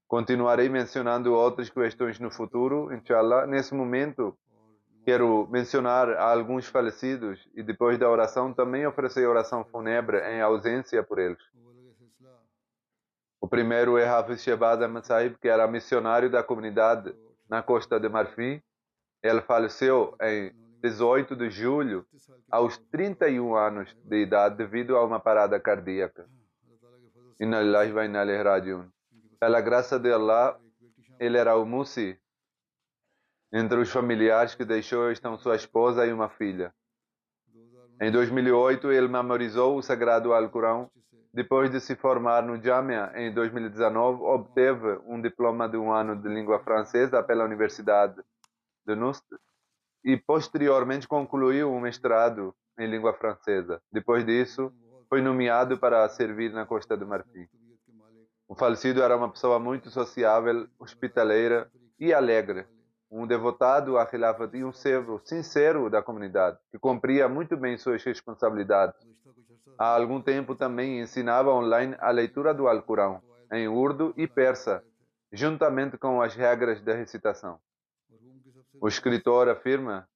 Continuarei mencionando outras questões no futuro, inshallah. Nesse momento, quero mencionar alguns falecidos e depois da oração também oferecer oração fúnebre em ausência por eles. O primeiro é Hafiz Shehbaz Ahmad Sahib, que era missionário da comunidade na Costa de Marfim. Ele faleceu em 18 de julho, aos 31 anos de idade, devido a uma parada cardíaca. Inna lillahi wa inna ilaihi rajiun. Pela graça de Allah, ele era o Musi. Entre os familiares que deixou estão sua esposa e uma filha. Em 2008, ele memorizou o sagrado Alcorão. Depois de se formar no Jamia em 2019, obteve um diploma de 1 ano de língua francesa pela Universidade de Nust e posteriormente concluiu um mestrado em língua francesa. Depois disso, foi nomeado para servir na Costa do Marfim. O falecido era uma pessoa muito sociável, hospitaleira e alegre, um devotado à Khilafat e um servo sincero da comunidade, que cumpria muito bem suas responsabilidades. Há algum tempo também ensinava online a leitura do Alcorão, em urdu e persa, juntamente com as regras da recitação. O escritor afirma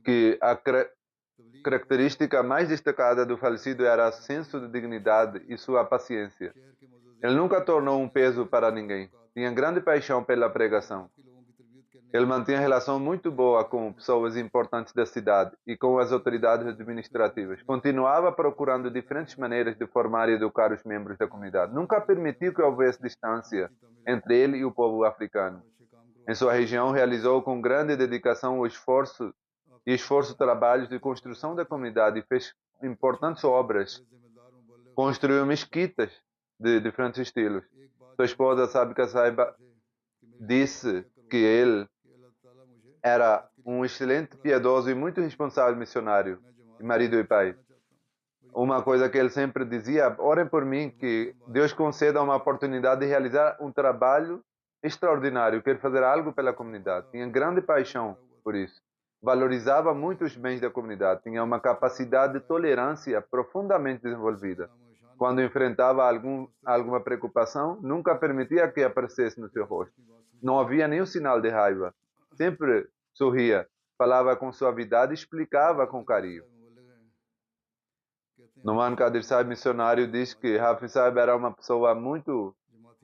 que a característica mais destacada do falecido era o senso de dignidade e sua paciência. Ele nunca tornou um peso para ninguém. Tinha grande paixão pela pregação. Ele mantinha relação muito boa com pessoas importantes da cidade e com as autoridades administrativas. Continuava procurando diferentes maneiras de formar e educar os membros da comunidade. Nunca permitiu que houvesse distância entre ele e o povo africano. Em sua região, realizou com grande dedicação o esforço trabalhos de construção da comunidade e fez importantes obras. Construiu mesquitas de diferentes estilos. Sua esposa, Sabika Saiba, disse que ele era um excelente, piedoso e muito responsável missionário, marido e pai. Uma coisa que ele sempre dizia: orem por mim, que Deus conceda uma oportunidade de realizar um trabalho extraordinário. Quero fazer algo pela comunidade. Tinha grande paixão por isso. Valorizava muito os bens da comunidade. Tinha uma capacidade de tolerância profundamente desenvolvida. Quando enfrentava alguma preocupação, nunca permitia que aparecesse no seu rosto. Não havia nenhum sinal de raiva. Sempre sorria, falava com suavidade e explicava com carinho. Numan Qadir Sahib, missionário, diz que Hafiz Sahib era uma pessoa muito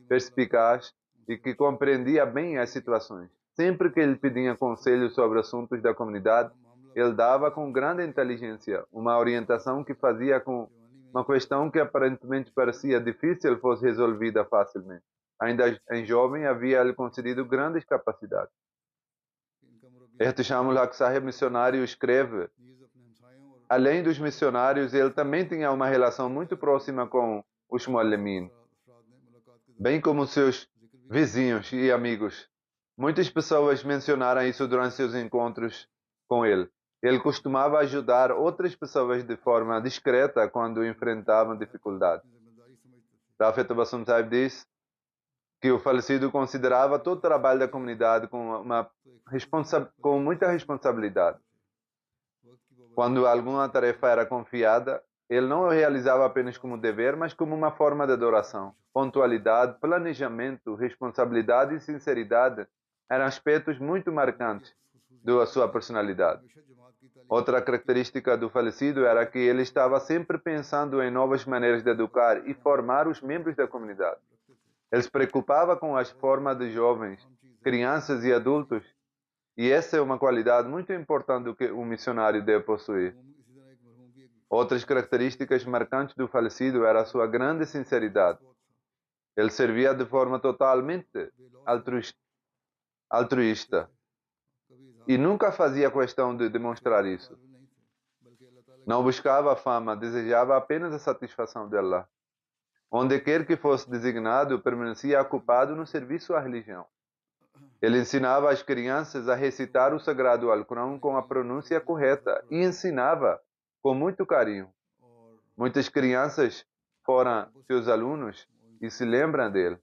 perspicaz e que compreendia bem as situações. Sempre que ele pedia conselhos sobre assuntos da comunidade, ele dava com grande inteligência uma orientação que fazia com uma questão que aparentemente parecia difícil fosse resolvida facilmente. Ainda em jovem, havia-lhe concedido grandes capacidades. Ehtishamul Haq Sahib, missionário, escreve: além dos missionários, ele também tinha uma relação muito próxima com os muallimin, bem como seus vizinhos e amigos. Muitas pessoas mencionaram isso durante seus encontros com ele. Ele costumava ajudar outras pessoas de forma discreta quando enfrentavam dificuldades. Rafet Bassam Sahib diz que o falecido considerava todo o trabalho da comunidade com muita responsabilidade. Quando alguma tarefa era confiada, ele não o realizava apenas como dever, mas como uma forma de adoração. Pontualidade, planejamento, responsabilidade e sinceridade eram aspectos muito marcantes da sua personalidade. Outra característica do falecido era que ele estava sempre pensando em novas maneiras de educar e formar os membros da comunidade. Ele se preocupava com as formas de jovens, crianças e adultos, e essa é uma qualidade muito importante que um missionário deve possuir. Outras características marcantes do falecido era a sua grande sinceridade. Ele servia de forma totalmente altruísta e nunca fazia questão de demonstrar isso. Não buscava a fama, desejava apenas a satisfação de Allah. Onde quer que fosse designado, permanecia ocupado no serviço à religião. Ele ensinava as crianças a recitar o sagrado Alcorão com a pronúncia correta e ensinava com muito carinho. Muitas crianças foram seus alunos e se lembram dele.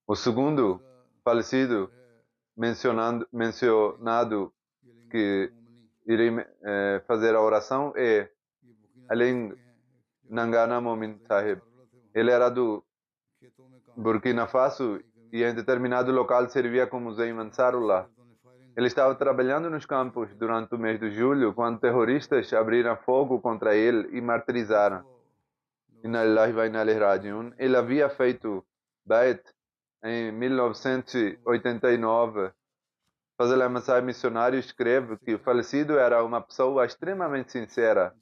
O segundo falecido mencionado que irei fazer a oração é Aling Nangana Momin Sahib. Ele era do Burkina Faso e em determinado local servia como Zayn Ansarullah. Ele estava trabalhando nos campos durante o mês de julho quando terroristas abriram fogo contra ele e martirizaram. Inna lillahi wa inna ilaihi raji'un. Ele havia feito Bait em 1989. Fazl Ahmad Sahib, missionário, escreve que o falecido era uma pessoa extremamente sincera,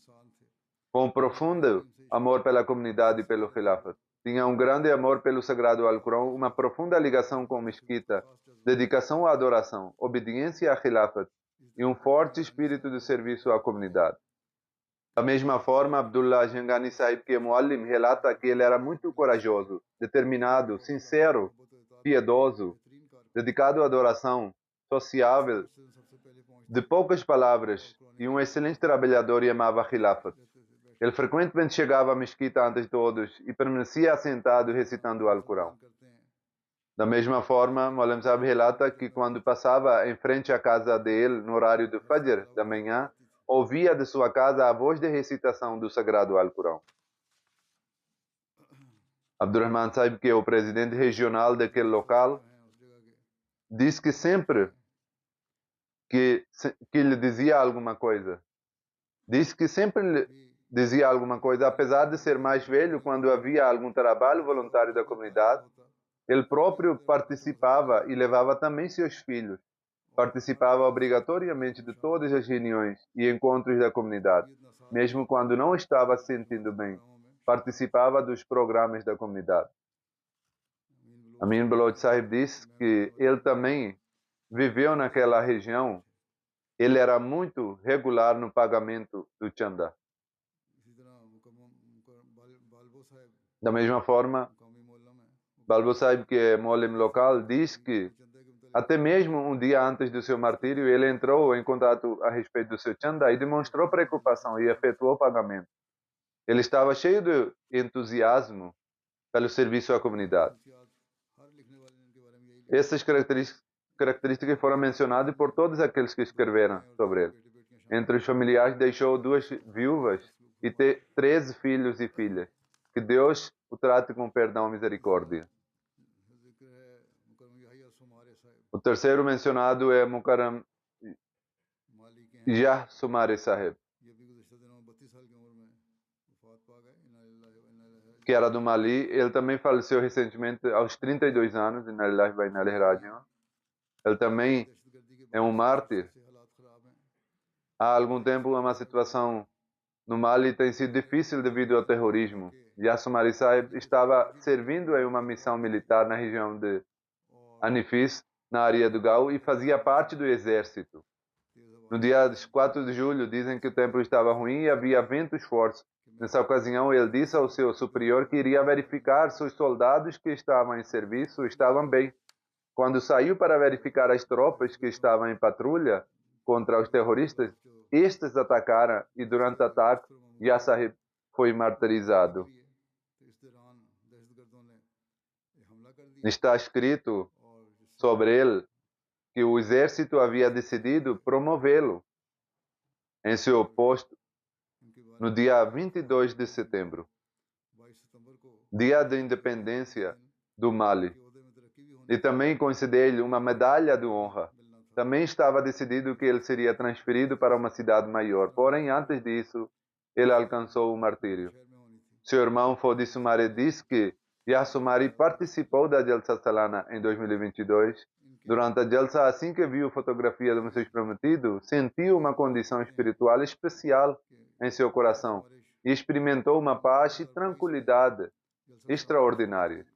com profundo amor pela comunidade e pelo Khilafat. Tinha um grande amor pelo Sagrado Alcorão, uma profunda ligação com a mesquita, dedicação à adoração, obediência à Khilafat e um forte espírito de serviço à comunidade. Da mesma forma, Abdullah Jangani Sahib, que é Muallim, relata que ele era muito corajoso, determinado, sincero, piedoso, dedicado à adoração, sociável, de poucas palavras e um excelente trabalhador e amava a Khilafat. Ele frequentemente chegava à mesquita antes de todos e permanecia assentado recitando o Alcorão. Da mesma forma, Muallim Sahib relata que quando passava em frente à casa dele no horário do Fajr da manhã, ouvia de sua casa a voz de recitação do Sagrado Alcorão. Abdurrahman Sahib, que é o presidente regional daquele local, diz que sempre que lhe dizia alguma coisa, diz que sempre dizia alguma coisa, apesar de ser mais velho, quando havia algum trabalho voluntário da comunidade, ele próprio participava e levava também seus filhos. Participava obrigatoriamente de todas as reuniões e encontros da comunidade, mesmo quando não estava se sentindo bem. Participava dos programas da comunidade. Amin Baloch Sahib disse que ele também viveu naquela região. Ele era muito regular no pagamento do chanda. Da mesma forma, Balbo Sahib, que é molim local, diz que até mesmo um dia antes do seu martírio, ele entrou em contato a respeito do seu chanda e demonstrou preocupação e efetuou o pagamento. Ele estava cheio de entusiasmo pelo serviço à comunidade. Essas características foram mencionadas por todos aqueles que escreveram sobre ele. Entre os familiares, deixou 2 viúvas e 13 filhos e filhas. Que Deus o trate com perdão e misericórdia. O terceiro mencionado é Mukarram Yah Sumare Sahib, que era do Mali. Ele também faleceu recentemente aos 32 anos. Ele também é um mártir. Há algum tempo, uma situação no Mali tem sido difícil devido ao terrorismo. Yah Sumare Sahib estava servindo em uma missão militar na região de Anifis, na área do Gao, e fazia parte do exército. No dia 4 de julho, dizem que o tempo estava ruim e havia ventos fortes. Nessa ocasião, ele disse ao seu superior que iria verificar se os soldados que estavam em serviço estavam bem. Quando saiu para verificar as tropas que estavam em patrulha contra os terroristas, estes atacaram e durante o ataque, Yah Sahib foi martirizado. Está escrito sobre ele que o exército havia decidido promovê-lo em seu posto no dia 22 de setembro, dia da independência do Mali, e também conceder-lhe uma medalha de honra. Também estava decidido que ele seria transferido para uma cidade maior, porém, antes disso, ele alcançou o martírio. Seu irmão Fodi Sumare disse que Yah Sumare participou da Jalsa Salana em 2022. Durante a Jalsa, assim que viu a fotografia do Messias Prometido, sentiu uma condição espiritual especial em seu coração e experimentou uma paz e tranquilidade extraordinárias.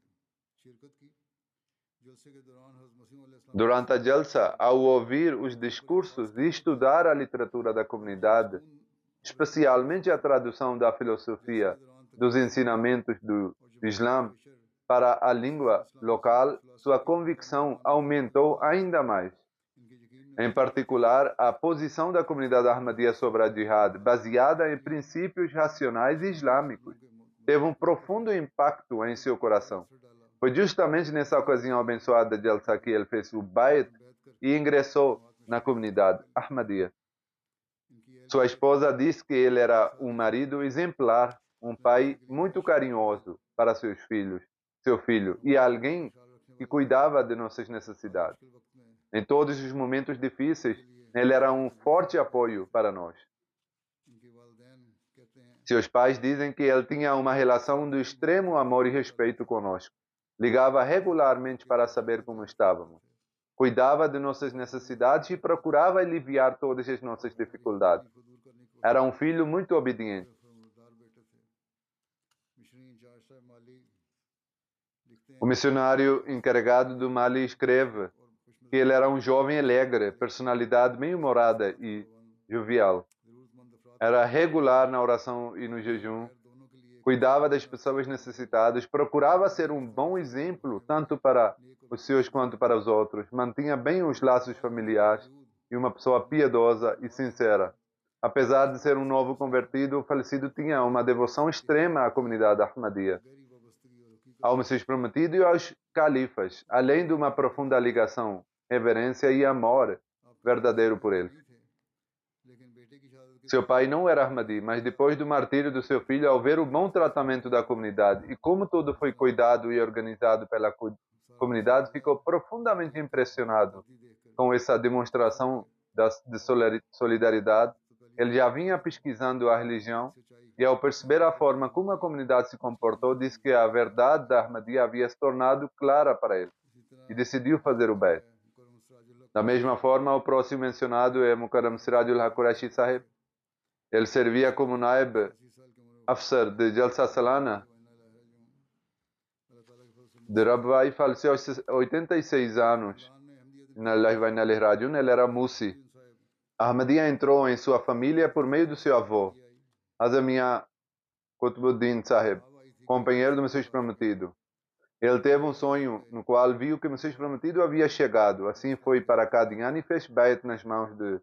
Durante a Jalsa, ao ouvir os discursos e estudar a literatura da comunidade, especialmente a tradução da filosofia dos ensinamentos do Islã para a língua local, sua convicção aumentou ainda mais. Em particular, a posição da comunidade Ahmadiyya sobre a Jihad, baseada em princípios racionais islâmicos, teve um profundo impacto em seu coração. Foi justamente nessa ocasião abençoada de Jalsa que ele fez o Bayt e ingressou na comunidade Ahmadiyya. Sua esposa disse que ele era um marido exemplar, um pai muito carinhoso para seu filho e alguém que cuidava de nossas necessidades. Em todos os momentos difíceis, ele era um forte apoio para nós. Seus pais dizem que ele tinha uma relação de extremo amor e respeito conosco. Ligava regularmente para saber como estávamos. Cuidava de nossas necessidades e procurava aliviar todas as nossas dificuldades. Era um filho muito obediente. O missionário encarregado do Mali escreve que ele era um jovem alegre, personalidade bem-humorada e jovial. Era regular na oração e no jejum. Cuidava das pessoas necessitadas, procurava ser um bom exemplo, tanto para os seus quanto para os outros. Mantinha bem os laços familiares e uma pessoa piedosa e sincera. Apesar de ser um novo convertido, o falecido tinha uma devoção extrema à comunidade Ahmadiyya, ao Messias Prometido e aos califas, além de uma profunda ligação, reverência e amor verdadeiro por eles. Seu pai não era Ahmadi, mas depois do martírio do seu filho, ao ver o bom tratamento da comunidade e como tudo foi cuidado e organizado pela comunidade, ficou profundamente impressionado com essa demonstração de solidariedade. Ele já vinha pesquisando a religião E ao perceber a forma como a comunidade se comportou, disse que a verdade da Ahmadiyya havia se tornado clara para ele e decidiu fazer o Bai'at. Da mesma forma, o próximo mencionado é Mukarram Sirajul Haq Quraishi Sahib. Ele servia como Naib Afsar de Jalsa Salana de Rabwa e faleceu aos 86 anos. Ele era Musi. Ahmadiyya entrou em sua família por meio do seu avô, Azamiya Qutbuddin Sahib, companheiro do Messias Prometido. Ele teve um sonho no qual viu que o Messias Prometido havia chegado. Assim foi para Qadian e fez Bai'at nas mãos de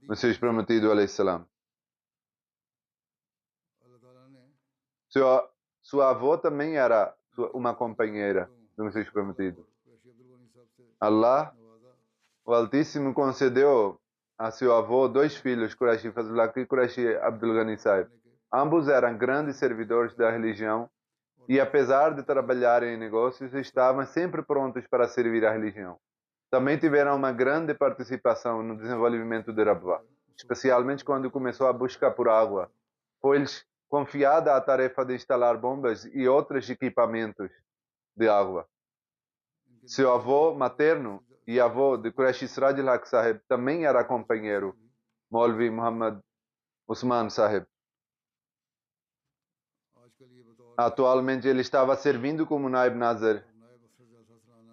Messias Prometido, alayhi salam. Sua avó também era uma companheira do Messias Prometido. Allah, o Altíssimo, concedeu a seu avô 2 filhos, Quraishi Fazlullah e Quraishi Abdul Ghani Sahib. Ambos eram grandes servidores da religião e, apesar de trabalharem em negócios, estavam sempre prontos para servir a religião. Também tiveram uma grande participação no desenvolvimento de Rabwa, especialmente quando começou a busca por água. Foi-lhes confiada a tarefa de instalar bombas e outros equipamentos de água. Seu avô materno e avô de Quraishi Sirajul Haq Sahib também era companheiro, Maulvi Muhammad Usman Sahib. Atualmente ele estava servindo como Naib Nazir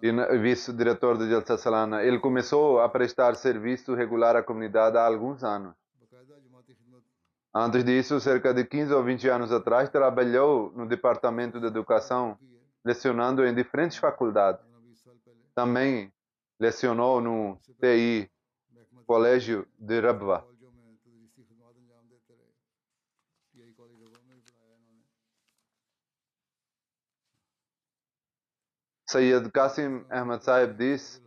e vice-diretor de Jalsa Salana. Ele começou a prestar serviço regular à comunidade há alguns anos. Antes disso, cerca de 15 ou 20 anos atrás, trabalhou no Departamento de Educação, lecionando em diferentes faculdades. Também lecionou no TI, Colégio de Rabwa. Sayyid Qasim Ahmad Sahib disse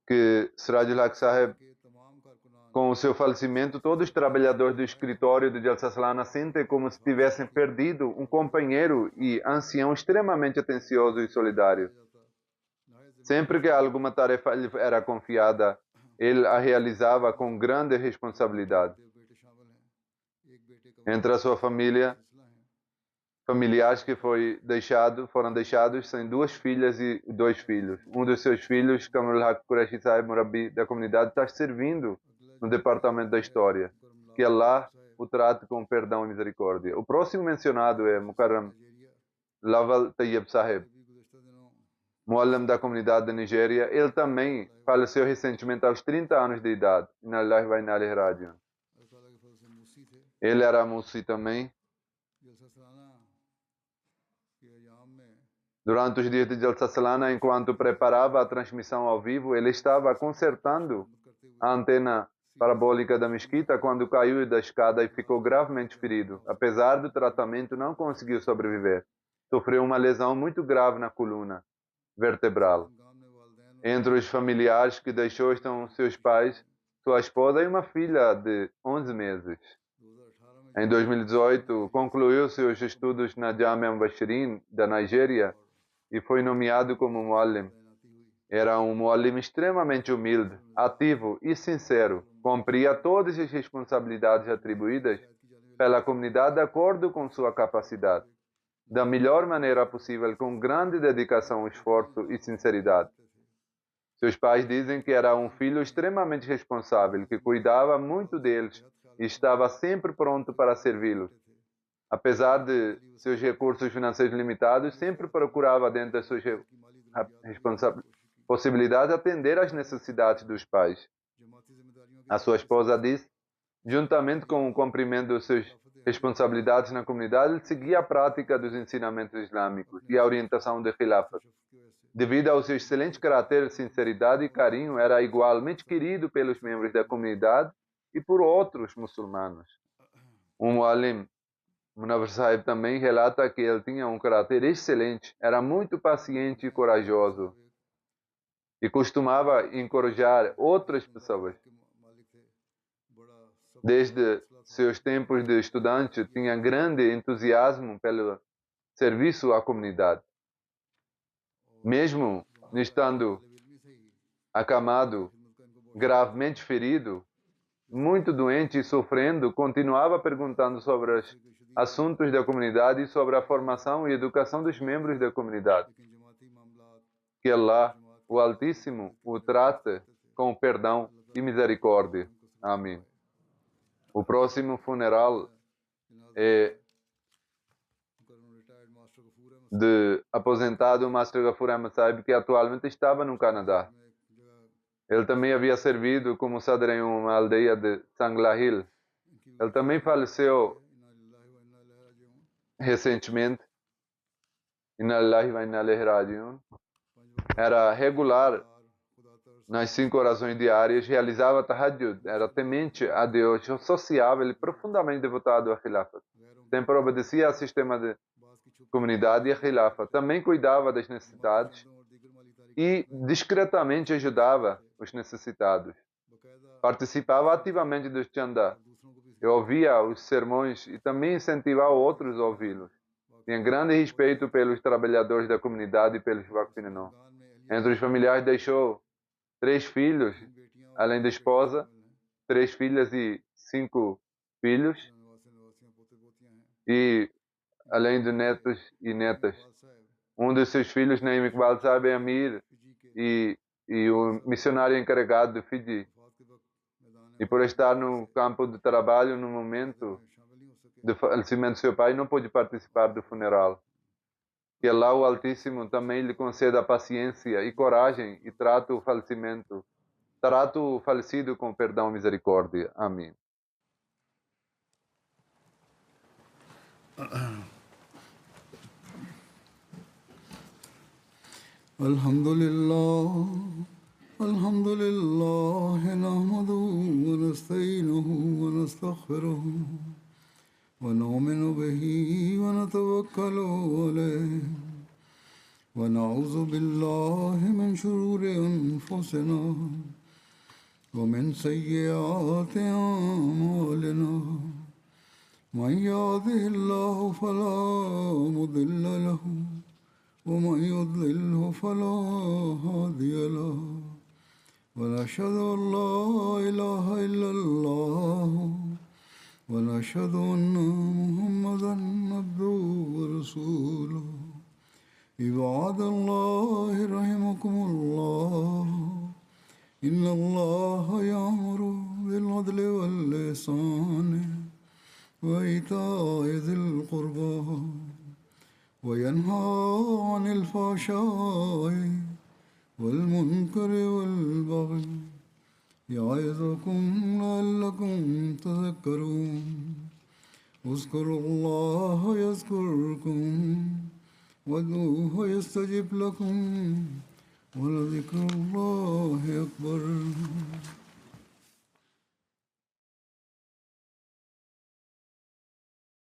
que Sirajul Haq Sahib, com o seu falecimento, todos os trabalhadores do escritório de Jalsa Salana sentem como se tivessem perdido um companheiro e ancião extremamente atencioso e solidário. Sempre que alguma tarefa lhe era confiada, ele a realizava com grande responsabilidade. Entre a sua família, familiares que foram deixados sem 2 filhas e 2 filhos. Um dos seus filhos, Kamrul Haq Quraishi Sahib Murabi da comunidade, está servindo no departamento da história. Que Allah o trate com perdão e misericórdia. O próximo mencionado é Mukarram Lawal Tayyib Sahib, Muallim da comunidade da Nigéria. Ele também faleceu recentemente aos 30 anos de idade. Ele era Musi também. Durante os dias de Jalsa Salana, enquanto preparava a transmissão ao vivo, ele estava consertando a antena parabólica da mesquita quando caiu da escada e ficou gravemente ferido. Apesar do tratamento, não conseguiu sobreviver. Sofreu uma lesão muito grave na coluna vertebral. Entre os familiares que deixou estão seus pais, sua esposa e uma filha de 11 meses. Em 2018, concluiu seus estudos na Jamia Mubashirin da Nigéria e foi nomeado como Muallim. Era um Muallim extremamente humilde, ativo e sincero. Cumpria todas as responsabilidades atribuídas pela comunidade de acordo com sua capacidade, da melhor maneira possível, com grande dedicação, esforço e sinceridade. Seus pais dizem que era um filho extremamente responsável, que cuidava muito deles e estava sempre pronto para servi-los. Apesar de seus recursos financeiros limitados, sempre procurava, dentro das suas possibilidades, atender às necessidades dos pais. A sua esposa diz, juntamente com o cumprimento de suas responsabilidades na comunidade, ele seguia a prática dos ensinamentos islâmicos e a orientação de Khilafat. Devido ao seu excelente caráter, sinceridade e carinho, era igualmente querido pelos membros da comunidade e por outros muçulmanos. Muallim Munawar Sahib também relata que ele tinha um caráter excelente, era muito paciente e corajoso e costumava encorajar outras pessoas. Desde seus tempos de estudante, tinha grande entusiasmo pelo serviço à comunidade. Mesmo estando acamado, gravemente ferido, muito doente e sofrendo, continuava perguntando sobre os assuntos da comunidade e sobre a formação e educação dos membros da comunidade. Que Allah, o Altíssimo, o trate com perdão e misericórdia. Amém. O próximo funeral é de aposentado Master Gafur Ahmad Sahib, que atualmente estava no Canadá. Ele também havia servido como sadr em uma aldeia de Sangla Hill. Ele também faleceu recentemente. Inna lillahi wa inna ilaihi raji'un. Era regular nas 5 orações diárias, realizava tahajjud, era temente a Deus, sociável e profundamente devotado a Khilafat. Sempre obedecia ao sistema de comunidade e a Khilafat. Também cuidava das necessidades e discretamente ajudava os necessitados. Participava ativamente dos chanda. Eu ouvia os sermões e também incentivava outros a ouvi-los. Tinha grande respeito pelos trabalhadores da comunidade e pelos Waqf-e-Nau. Entre os familiares deixou 3 filhos, além da esposa, 3 filhas e 5 filhos, e além de netos e netas. Um dos seus filhos, Naim Iqbal Sahib, é Amir e o missionário encarregado de Fiji. E por estar no campo de trabalho no momento do falecimento do seu pai, não pôde participar do funeral. Que Allah, o Altíssimo, também lhe conceda paciência e coragem e trate o falecido com perdão e misericórdia. Amém. Alhamdulillah, alhamdulillah, nahmaduhu wa nasta'inuhu wa nastaghfiruhu wa nu'minu bihi wa natawakkalu alayhi wa na'udhu billahi min shururi anfusina wa min sayyiati a'malina. Man yahdihillahu fala mudilla lahu ومن يضلله فلا هادي له ونشهد أن لا إله إلا الله ونشهد أن محمدا عبده ورسوله عباد الله رحمكم الله إن الله يأمر بالعدل والإحسان وإيتاء ذي القربى وينهى عن الفحشاء والمنكر والبغي يعظكم لعلكم تذكرون اذكروا الله يذكركم وادعوه يستجب لكم ولذكر الله أكبر.